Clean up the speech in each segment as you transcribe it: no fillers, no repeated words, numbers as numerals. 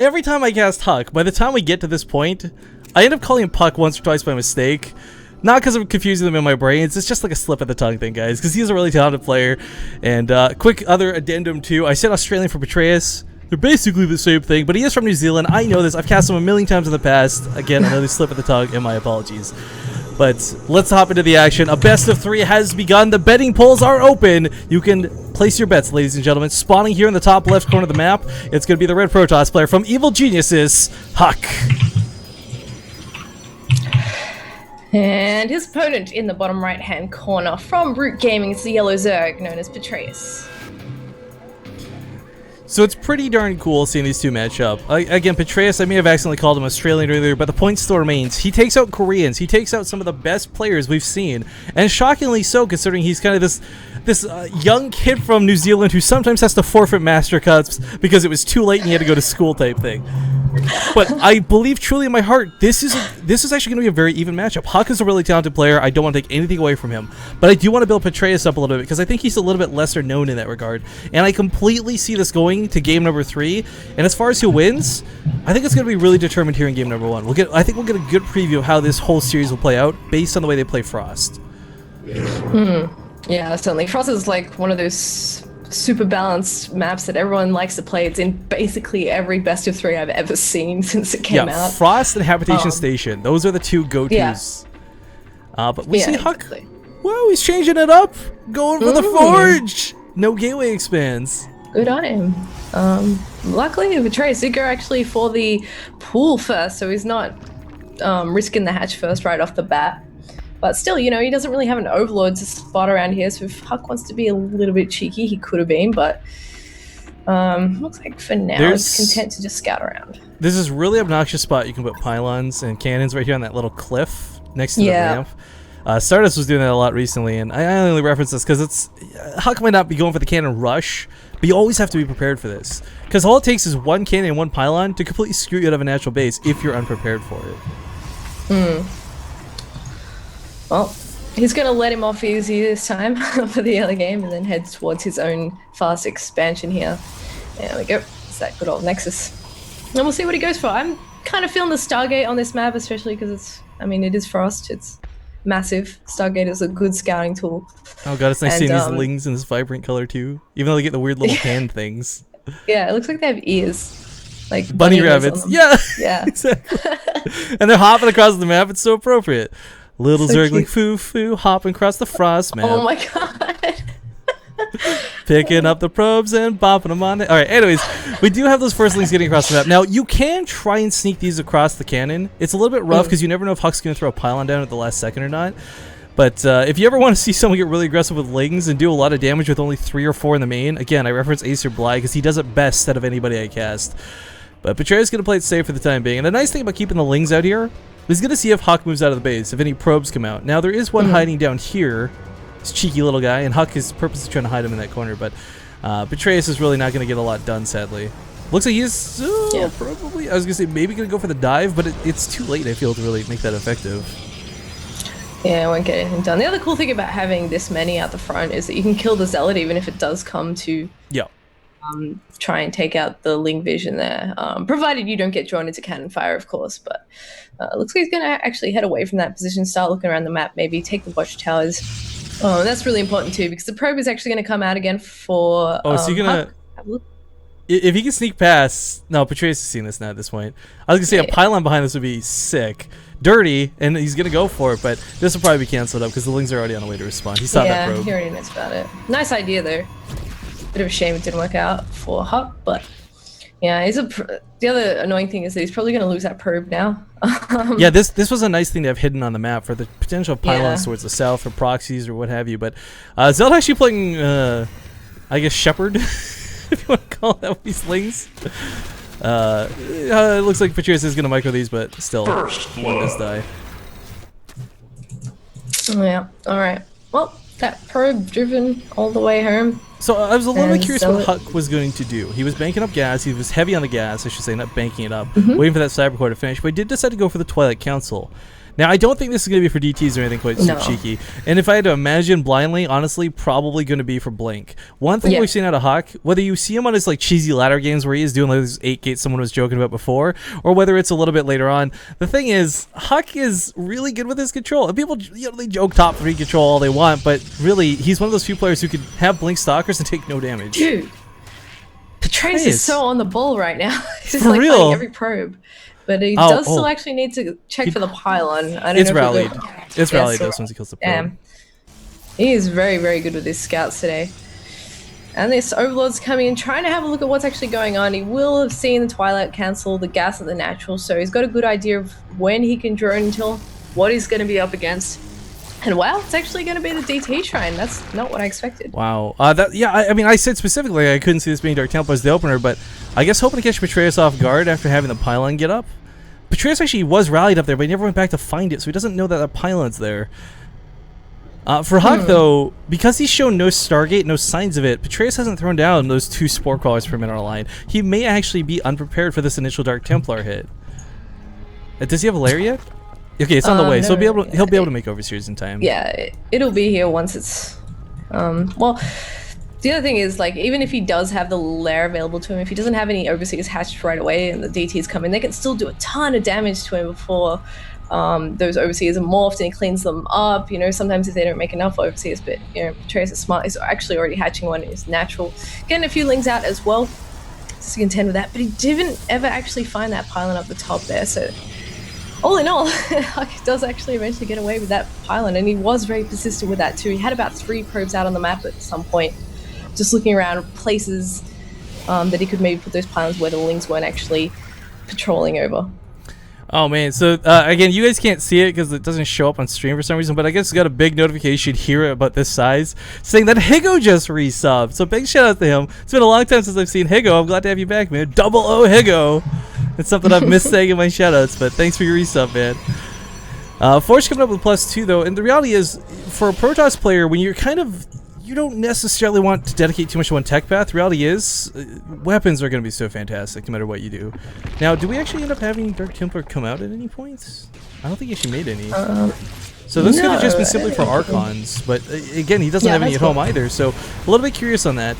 every time I cast HuK, by the time we get to this point, I end up calling him Puck once or twice by mistake. Not because I'm confusing them in my brains, it's just like a slip of the tongue thing, guys, because he's a really talented player. And quick other addendum too, I said Australian for Petraeus. They're basically the same thing, but he is from New Zealand. I know this, I've cast him a million times in the past. Again, another slip of the tongue, and my apologies. But let's hop into the action. A best of 3 has begun. The betting polls are open. You can place your bets, ladies and gentlemen. Spawning here in the top left corner of the map, it's going to be the red Protoss player from Evil Geniuses, HuK. And his opponent in the bottom right-hand corner from Root Gaming is the yellow Zerg, known as Petraeus. So it's pretty darn cool seeing these two match up. Again, Petraeus, I may have accidentally called him Australian earlier, but the point still remains. He takes out Koreans. He takes out some of the best players we've seen. And shockingly so, considering he's kind of this young kid from New Zealand who sometimes has to forfeit Master Cups because it was too late and he had to go to school type thing. But I believe truly in my heart, this is actually going to be a very even matchup. HuK is a really talented player. I don't want to take anything away from him. But I do want to build Petraeus up a little bit because I think he's a little bit lesser known in that regard. And I completely see this going to game number 3. And as far as who wins, I think it's going to be really determined here in game number 1. I think we'll get a good preview of how this whole series will play out based on the way they play Frost. Yeah, certainly. Frost is like one of those super balanced maps that everyone likes to play. It's in basically every best of 3 I've ever seen since it came out. Frost and Habitation Station. Those are the two go-tos. Yeah. But we see HuK. Exactly. Whoa, he's changing it up. Going for the Forge. No gateway expands. Good on him. Luckily, Petraeus did go actually for the pool first, so he's not risking the hatch first right off the bat. But still, you know, he doesn't really have an overlord to spot around here, so if HuK wants to be a little bit cheeky, he could have been, but looks like for now he's content to just scout around. There's this really obnoxious spot you can put pylons and cannons right here on that little cliff next to the ramp. Stardust was doing that a lot recently, and I only reference this because HuK might not be going for the cannon rush, but you always have to be prepared for this. Because all it takes is one cannon and one pylon to completely screw you out of a natural base if you're unprepared for it. Well, he's going to let him off easy this time for the early game and then head towards his own fast expansion here. There we go. It's that good old Nexus. And we'll see what he goes for. I'm kind of feeling the Stargate on this map, especially because it is Frost. It's massive. Stargate is a good scouting tool. Oh god, it's nice seeing these lings in this vibrant color too. Even though they get the weird little hand things. Yeah, it looks like they have ears. Like bunny rabbits. Yeah, exactly. And they're hopping across the map. It's so appropriate. Little so Zergling foo-foo hopping across the Frost map. Oh my god. Picking up the probes and bopping them on it. Alright, anyways, we do have those firstlings getting across the map. Now, you can try and sneak these across the cannon. It's a little bit rough because you never know if HuK's going to throw a pylon down at the last second or not. But if you ever want to see someone get really aggressive with lings and do a lot of damage with only 3 or 4 in the main, again, I reference Acer Bly because he does it best out of anybody I cast. But Petraeus is going to play it safe for the time being. And the nice thing about keeping the lings out here, he's going to see if HuK moves out of the base, if any probes come out. Now, there is one hiding down here. This cheeky little guy, and HuK is purposely trying to hide him in that corner, but Petraeus is really not going to get a lot done, sadly. Looks like he is probably, I was going to say, maybe going to go for the dive, but it's too late, I feel, to really make that effective. Yeah, I won't get anything done. The other cool thing about having this many out the front is that you can kill the Zealot even if it does come to try and take out the Ling vision there, provided you don't get drawn into cannon fire, of course. But looks like he's going to actually head away from that position, start looking around the map, maybe take the watchtowers. Oh, that's really important too, because the probe is actually going to come out again for so you're going to... If he can sneak past... No, Petraeus is seeing this now at this point. I was going to say a pylon behind this would be sick. Dirty, and he's going to go for it, but this will probably be cancelled up because the Lings are already on the way to respond. He saw that probe. Yeah, he already knows about it. Nice idea, though. Bit of a shame it didn't work out for HuK, but yeah, the other annoying thing is that he's probably going to lose that probe now. Yeah, this was a nice thing to have hidden on the map for the potential pylons towards the south for proxies or what have you, but Zelda actually playing, I guess, Shepherd, if you want to call that with these Lings. It looks like Petraeus is going to micro these, but still, let this die. Yeah, alright. Well, that probe driven all the way home. So I was a little bit curious what HuK was going to do. He was banking up gas. He was heavy on the gas, I should say, not banking it up, waiting for that Cybercore to finish, but he did decide to go for the Twilight Council. Now, I don't think this is going to be for DTs or anything quite so cheeky. And if I had to imagine blindly, honestly, probably going to be for Blink. One thing we've seen out of HuK, whether you see him on his like cheesy ladder games where he is doing like those 8 gates someone was joking about before, or whether it's a little bit later on, the thing is, HuK is really good with his control. And people, they joke top 3 control all they want, but really, he's one of those few players who can have Blink stalkers and take no damage. Dude, Petraeus is so on the ball right now. He's for like real. playing every probe. But he does still actually need to check for the pylon. I don't know rallied. It's rallied those once he kills the probe. He is very, very good with his scouts today. And this Overlord's coming in, trying to have a look at what's actually going on. He will have seen the Twilight cancel, the gas at the natural, so he's got a good idea of when he can drone until what he's going to be up against. And wow, it's actually going to be the DT Shrine. That's not what I expected. Wow. I mean, I said specifically I couldn't see this being Dark Templar as the opener, but I guess hoping to catch Petraeus off guard after having the pylon get up. Petraeus actually was rallied up there, but he never went back to find it, so he doesn't know that that pylon's there. For HuK, though, because he's shown no Stargate, no signs of it, Petraeus hasn't thrown down those 2 Spore Crawlers per minute on line. He may actually be unprepared for this initial Dark Templar hit. Does he have a lair yet? Okay, it's on the way, so he'll be able to make Overseers in time. Yeah, it'll be here once it's... well, the other thing is, like, even if he does have the lair available to him, if he doesn't have any Overseers hatched right away and the DTs come in, they can still do a ton of damage to him before those Overseers are morphed and he cleans them up. You know, sometimes if they don't make enough Overseers, but, you know, Petraeus is smart. He's actually already hatching one. He's natural. Getting a few lings out as well to contend with that, but he didn't ever actually find that pylon up the top there, so... All in all, HuK does actually eventually get away with that pylon, and he was very persistent with that too. He had about 3 probes out on the map at some point, just looking around places that he could maybe put those pylons where the lings weren't actually patrolling over. Oh man, so again, you guys can't see it because it doesn't show up on stream for some reason, but I guess we got a big notification here about this size saying that HuK just resubbed. So big shout out to him. It's been a long time since I've seen HuK. I'm glad to have you back, man. Double O HuK. It's something I've missed saying in my shoutouts, but thanks for your resub, man. Force coming up with +2 though, and the reality is, for a Protoss player, when you're you don't necessarily want to dedicate too much to one tech path. The reality is, weapons are going to be so fantastic no matter what you do. Now, do we actually end up having Dark Templar come out at any points? I don't think he actually made any. So this could have just been simply for Archons, but again, he doesn't have any at home either, so a little bit curious on that.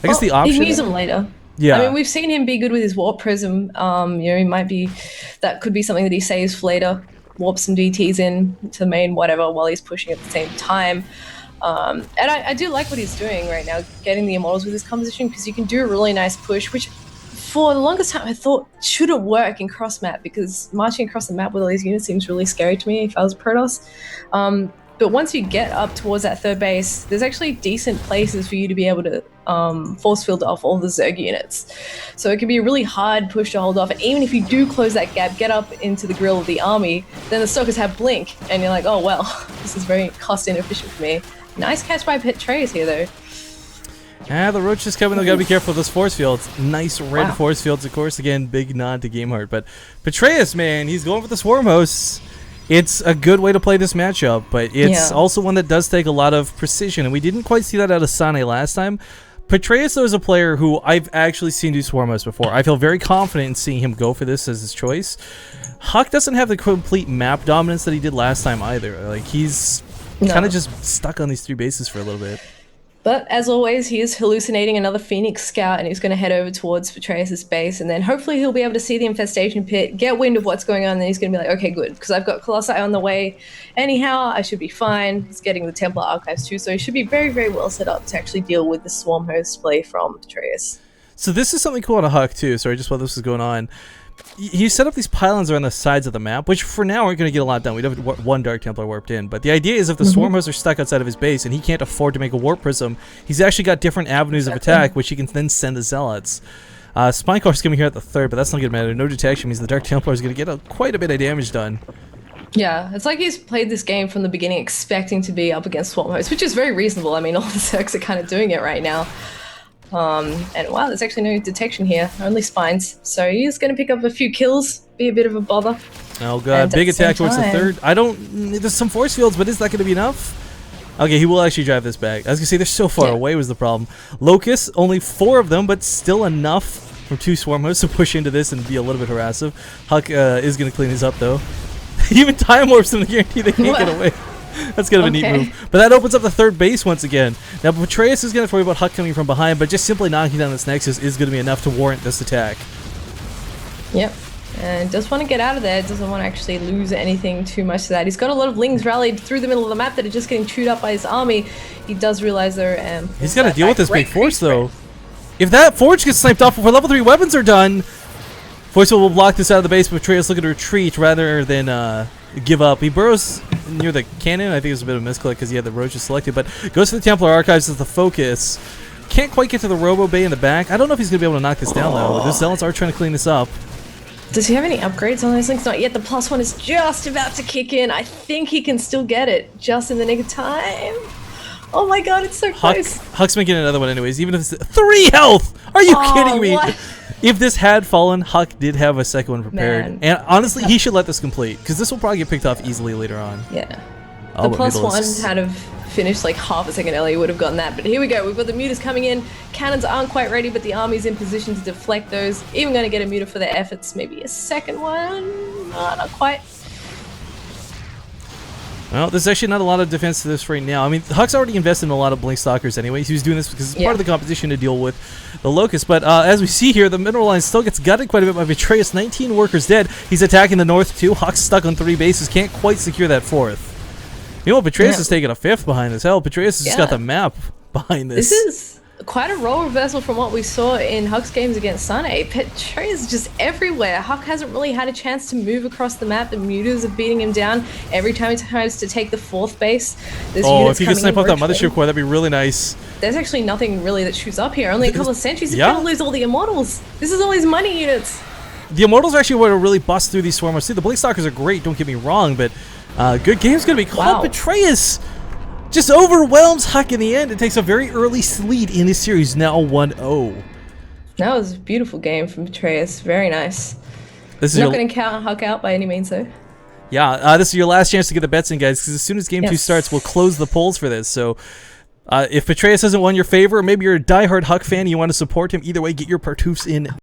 I guess the option... He can use them later. Yeah. I mean, we've seen him be good with his Warp Prism. You know, he might be... That could be something that he saves for later. Warp some DTs in to main whatever while he's pushing at the same time. And I do like what he's doing right now, getting the Immortals with his composition, because you can do a really nice push, which for the longest time I thought shouldn't work in cross-map, because marching across the map with all these units seems really scary to me if I was a Protoss. But once you get up towards that 3rd base, there's actually decent places for you to be able to force field off all the Zerg units. So it can be a really hard push to hold off, and even if you do close that gap, get up into the grill of the army, then the Stalkers have Blink, and you're like, oh well, this is very cost inefficient for me. Nice catch by Petraeus here though. The Roach is coming. They gotta be careful with those force fields. Nice red force fields, of course. Again, big nod to Gameheart. But Petraeus, man, he's going for the Swarm Hosts. It's a good way to play this matchup, but it's also one that does take a lot of precision, and we didn't quite see that out of Sane last time. Petraeus, though, is a player who I've actually seen do Swarm Hosts before. I feel very confident in seeing him go for this as his choice. HuK doesn't have the complete map dominance that he did last time either. Like, he's kind of just stuck on these 3 bases for a little bit. But as always, he is hallucinating another Phoenix Scout, and he's going to head over towards Petraeus' base, and then hopefully he'll be able to see the infestation pit, get wind of what's going on, and then he's going to be like, okay, good, because I've got Colossi on the way. Anyhow, I should be fine. He's getting the Templar Archives too, so he should be very, very well set up to actually deal with the Swarm Host play from Petraeus. So this is something cool on a HuK too. Sorry, just while this is going on. You set up these pylons around the sides of the map, which for now aren't going to get a lot done. We don't have 1 Dark Templar warped in. But the idea is if the Swarm Hosts are stuck outside of his base and he can't afford to make a Warp Prism, he's actually got different avenues of attack, which he can then send the Zealots. Spinecorp's coming here at the 3rd, but that's not going to matter. No detection means the Dark Templar is going to get quite a bit of damage done. Yeah, it's like he's played this game from the beginning expecting to be up against Swarm Hosts, which is very reasonable. I mean, all the Zergs are kind of doing it right now. And wow, there's actually no detection here, only spines. So he's going to pick up a few kills, be a bit of a bother. Oh god, big attack towards the 3rd. There's some force fields, but is that going to be enough? Okay, he will actually drive this back. I was going to say, they're so far away was the problem. Locust, only 4 of them, but still enough for 2 Swarm Hosts to push into this and be a little bit harassive. HuK is going to clean his up though. even time warps them to guarantee they can't get away. That's kind of a neat move. But that opens up the third base once again. Now, Petraeus is going to worry about HuK coming from behind, but just simply knocking down this Nexus is going to be enough to warrant this attack. Yep. And just want to get out of there. Doesn't want to actually lose anything too much to that. He's got a lot of Lings rallied through the middle of the map that are just getting chewed up by his army. He does realize though, he's got to deal with this big force though. If that Forge gets sniped off before level 3 weapons are done, Voiceful will block this out of the base, but Petraeus looking to retreat rather than give up. He burrows near the cannon. I think it was a bit of a misclick because he had the Roaches selected, but goes for the Templar Archives as the focus. Can't quite get to the Robo Bay in the back. I don't know if he's going to be able to knock this down though. The Zealots are trying to clean this up. Does he have any upgrades on those things? Not yet. The +1 is just about to kick in. I think he can still get it just in the nick of time. Oh my god, it's so close. HuK's making another one anyways, even if it's 3 health! Are you kidding me? What? If this had fallen, HuK did have a second one prepared. Man. And honestly, he should let this complete, because this will probably get picked off easily later on. Yeah. The +1 had have finished like half a second earlier, would have gotten that. But here we go. We've got the mutas coming in. Cannons aren't quite ready, but the army's in position to deflect those. Even going to get a muta for their efforts. Maybe a second one. Not quite. Well, there's actually not a lot of defense to this right now. I mean, HuK's already invested in a lot of Blink Stalkers anyways. He was doing this because it's part of the competition to deal with the Locust. But as we see here, the mineral line still gets gutted quite a bit by Petraeus. 19 workers dead. He's attacking the north too. HuK's stuck on 3 bases. Can't quite secure that 4th. You know what? Petraeus is taking a 5th behind this. Hell, Petraeus has just got the map behind this. This is quite a role reversal from what we saw in HuK's games against Sunny. Petraeus is just everywhere. HuK hasn't really had a chance to move across the map. The mutas are beating him down every time he tries to take the 4th base. If he could snipe off that mothership core, that'd be really nice. There's actually nothing really that shoots up here. Only a couple of sentries. He's gonna lose all the Immortals. This is all his money units. The Immortals are actually what will really bust through these swarmers. See, the Blink Stalkers are great, don't get me wrong, but good game's gonna be called. Petraeus just overwhelms HuK in the end. It takes a very early lead in this series, now 1-0. That was a beautiful game from Petraeus. Very nice. This is not going to count HuK out by any means, though. Yeah, this is your last chance to get the bets in, guys, because as soon as Game 2 starts, we'll close the polls for this. So if Petraeus hasn't won your favor, or maybe you're a diehard HuK fan and you want to support him, either way, get your partoofs in